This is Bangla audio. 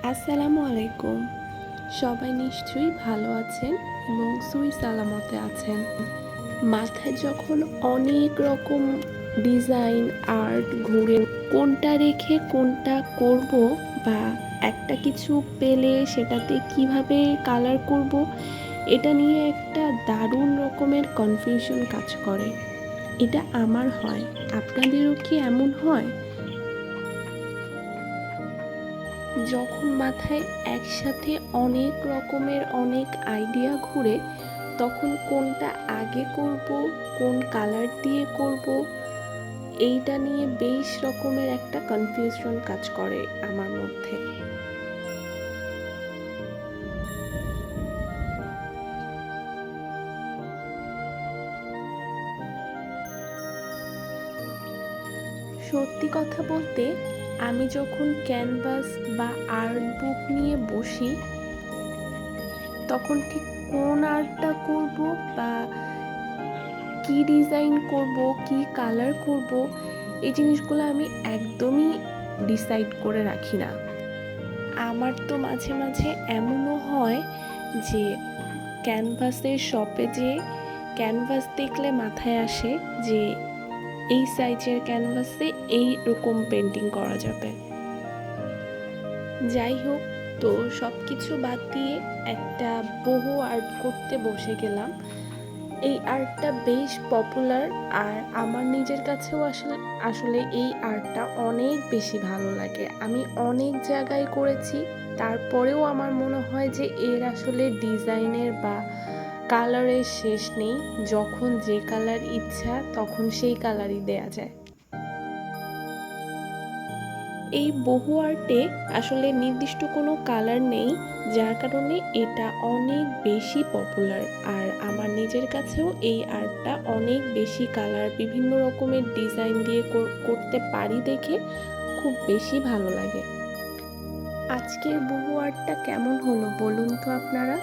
আসসালামু আলাইকুম। সবাই নিশ্চয়ই ভালো আছেন এবং সহি সালামতে আছেন। মাথায় যখন অনেক রকম ডিজাইন, আর্ট ঘুরে কোনটা রেখে কোনটা করব বা একটা কিছু পেলে সেটাতে কিভাবে কালার করব, এটা নিয়ে একটা দারুণ রকমের কনফিউশন কাজ করে। এটা আমার হয়, আপনাদেরও কি এমন হয়? যখন মাথায় একসাথে অনেক রকমের অনেক আইডিয়া ঘুরে, তখন কোনটা আগে করব, কোন কালার দিয়ে করব, এইটা নিয়ে বেশ রকমের একটা কনফিউশন কাজ করে আমার মধ্যে। সত্যি কথা বলতে, আমি যখন ক্যানভাস বা আর্ট বুক নিয়ে বসি, তখন ঠিক কোন আর্টটা করব বা কি ডিজাইন করব, কি কালার করব, এই জিনিসগুলো আমি একদমই ডিসাইড করে রাখি না। আমার তো মাঝে মাঝে এমনও হয় যে ক্যানভাসের শপে যেয়ে ক্যানভাস দেখলে মাথায় আসে যে এই সাইজের ক্যানভাসে এই রকম পেন্টিং করা যাবে। যাই হোক, তো সব কিছু বাদ দিয়ে একটা বহু আর্ট করতে বসে গেলাম। এই আর্টটা বেশ পপুলার, আর আমার নিজের কাছেও আসলে আসলে এই আর্টটা অনেক বেশি ভালো লাগে। আমি অনেক জায়গায় করেছি, তারপরেও আমার মনে হয় যে এর আসলে ডিজাইনের বা কালারের শেষ নেই। যখন যে কালার ইচ্ছা তখন সেই কালারই দেয়া যায়। এই বহু আর্টে আসলে নির্দিষ্ট কোনো কালার নেই, যার কারণে এটা অনেক বেশি পপুলার। আর আমার নিজের কাছেও এই আর্টটা অনেক বেশি কালার, বিভিন্ন রকমের ডিজাইন দিয়ে করতে পারি দেখে খুব বেশি ভালো লাগে। আজকের বহু আর্টটা কেমন হলো বলুন তো আপনারা?